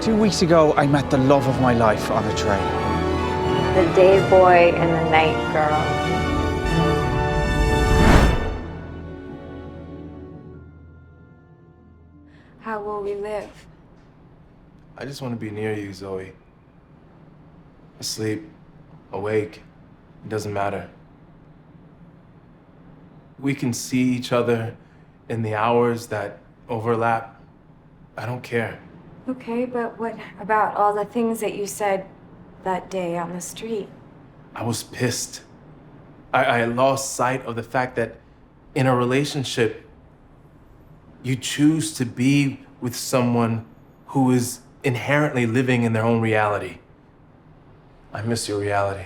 2 weeks ago, I met the love of my life on a train. The day boy and the night girl. How will we live? I just want to be near you, Zoe. Asleep, awake, it doesn't matter. We can see each other in the hours that overlap. I don't care. Okay, but what about all the things that you said that day on the street? I was pissed. I lost sight of the fact that in a relationship, you choose to be with someone who is inherently living in their own reality. I miss your reality.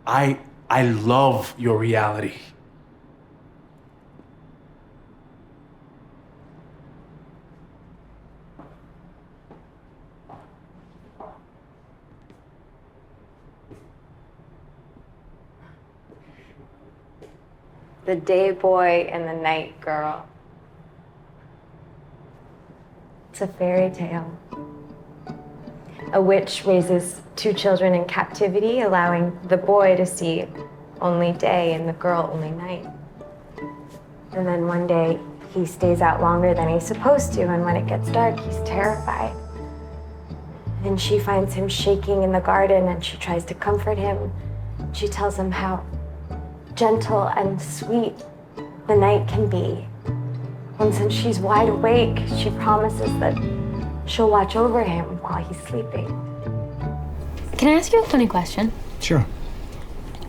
I love your reality. The day boy and the night girl. It's a fairy tale. A witch raises two children in captivity, allowing the boy to see only day and the girl only night. And then one day, he stays out longer than he's supposed to, and when it gets dark, he's terrified. And she finds him shaking in the garden, and she tries to comfort him. She tells him how gentle and sweet the night can be. And since she's wide awake, she promises that she'll watch over him while he's sleeping. Can I ask you a funny question? Sure.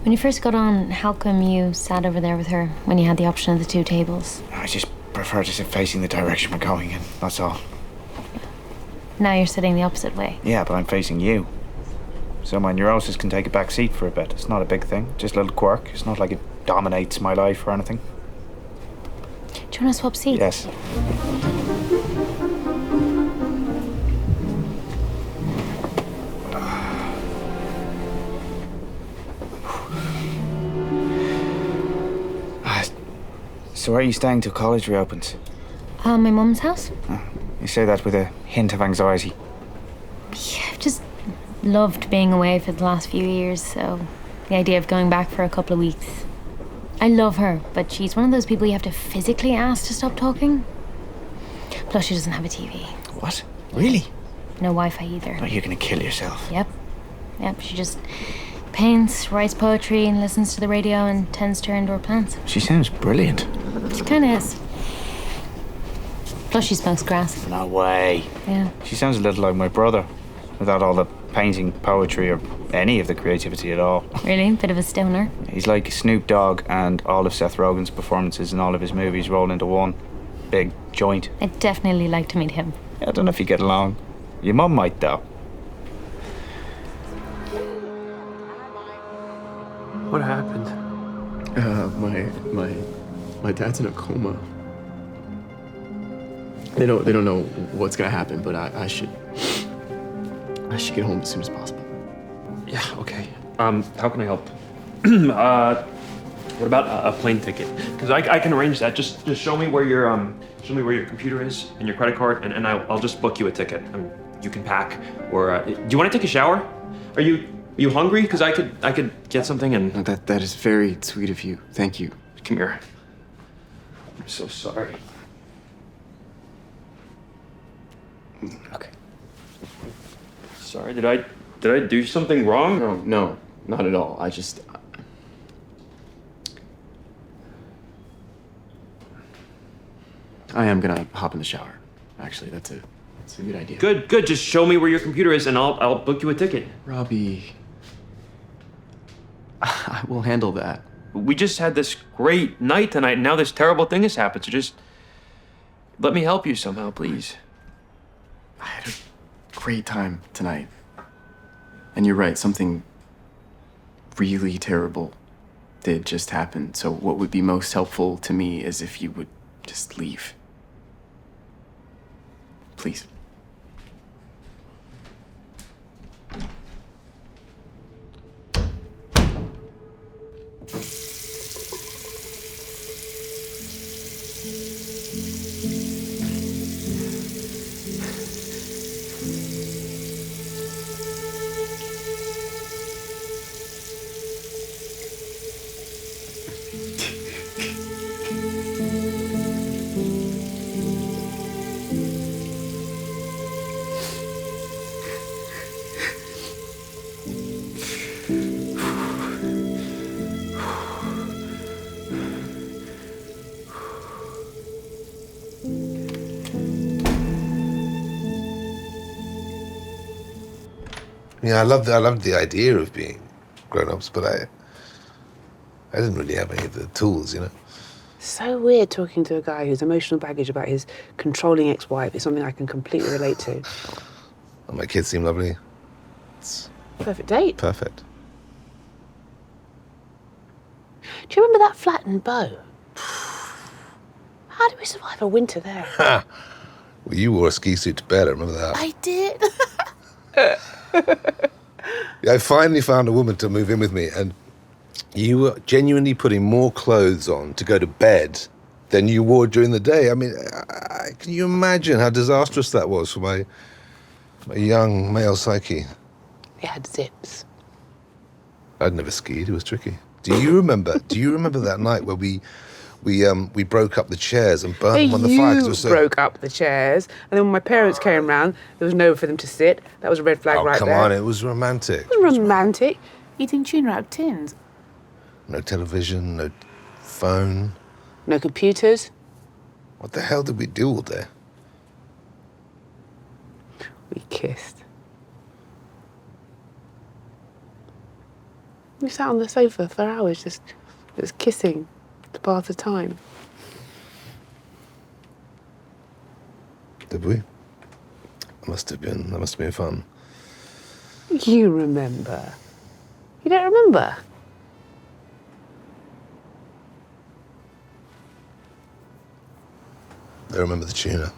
When you first got on, how come you sat over there with her when you had the option of the two tables? I just prefer to sit facing the direction we're going in, that's all. Now you're sitting the opposite way. Yeah, but I'm facing you. So my neurosis can take a back seat for a bit. It's not a big thing, just a little quirk. It's not like it dominates my life or anything. Do you want to swap seats? Yes. So where are you staying till college reopens? My mum's house. You say that with a hint of anxiety. Yeah, I've just loved being away for the last few years, so the idea of going back for a couple of weeks. I love her, but she's one of those people you have to physically ask to stop talking. Plus, she doesn't have a TV. What? Really? No Wi-Fi either. Oh, you're gonna kill yourself. Yep, she just paints, writes poetry, and listens to the radio and tends to her indoor plants. She sounds brilliant. She kind of is. Plus, she smokes grass. No way. Yeah. She sounds a little like my brother, without all the painting, poetry, or any of the creativity at all. Really? Bit of a stoner? He's like Snoop Dogg and all of Seth Rogen's performances in all of his movies rolled into one big joint. I'd definitely like to meet him. I don't know if you get along. Your mum might, though. What happened? My dad's in a coma. They don't know what's gonna happen, but I should get home as soon as possible. Yeah, okay. How can I help? What about a plane ticket? Because I can arrange that. Just show me where your computer is and your credit card, and I'll just book you a ticket. You can pack. Or do you want to take a shower? Are you hungry? Because I could get something and. No, that is very sweet of you. Thank you. Come here. I'm so sorry. Okay. Sorry. Did I do something wrong? No, not at all. I am gonna hop in the shower. Actually, that's a good idea. Good. Just show me where your computer is, and I'll book you a ticket. Robbie, I will handle that. We just had this great night tonight, and now this terrible thing has happened. So just let me help you somehow, please. I had a great time tonight. And you're right, something really terrible did just happen. So what would be most helpful to me is if you would just leave. Please. Yeah, I loved the idea of being grown-ups, but I didn't really have any of the tools, you know. So weird talking to a guy whose emotional baggage about his controlling ex-wife is something I can completely relate to. And my kids seem lovely. It's Perfect date. perfect. Do you remember that flat in Bow? How did we survive a winter there? Well, you wore a ski suit to bed, I remember that. I did. I finally found a woman to move in with me, and you were genuinely putting more clothes on to go to bed than you wore during the day. I mean, can you imagine how disastrous that was for my young male psyche? It had zips. I'd never skied. It was tricky. Do you remember that night where we broke up the chairs and burned them on the fire? 'Cause it was so... broke up the chairs, and then when my parents came round, there was nowhere for them to sit. That was a red flag right come there. on, it was romantic. It was romantic. Eating tuna out of tins. No television, no phone. No computers. What the hell did we do all day? We kissed. We sat on the sofa for hours just kissing to pass the time. Did we? That must have been fun. You remember. You don't remember? I remember the tuna.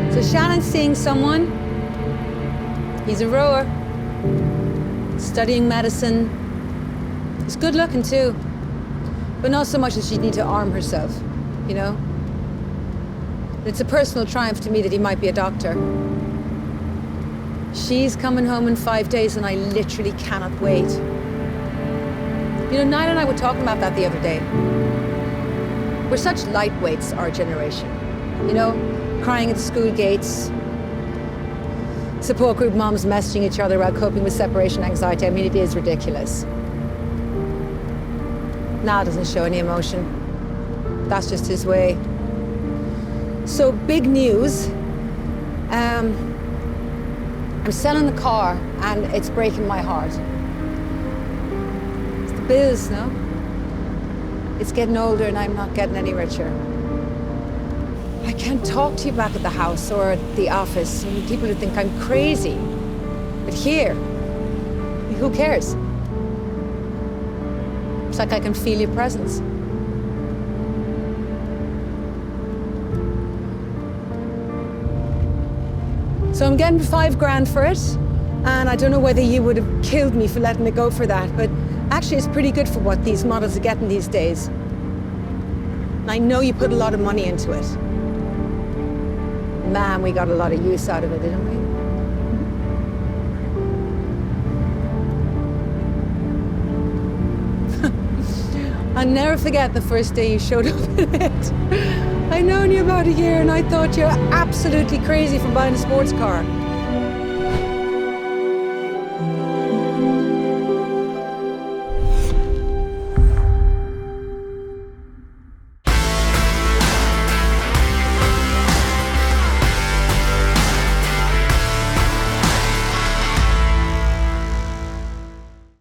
So Shannon's seeing someone. He's a rower. Studying medicine. He's good looking too. But not so much that she'd need to arm herself, you know? It's a personal triumph to me that he might be a doctor. She's coming home in 5 days and I literally cannot wait. You know, Niall and I were talking about that the other day. We're such lightweights, our generation. You know, crying at the school gates, support group moms messaging each other about coping with separation anxiety. I mean, it is ridiculous. Niall doesn't show any emotion. That's just his way. So, big news. I'm selling the car and it's breaking my heart. It's the biz, no? It's getting older and I'm not getting any richer. I can't talk to you back at the house or at the office. I mean, people would think I'm crazy. But here, who cares? It's like I can feel your presence. So I'm getting $5,000 for it, and I don't know whether you would have killed me for letting it go for that, but actually it's pretty good for what these models are getting these days. And I know you put a lot of money into it. Man, we got a lot of use out of it, didn't we? I'll never forget the first day you showed up in it. I'd known you about a year and I thought you were absolutely crazy for buying a sports car.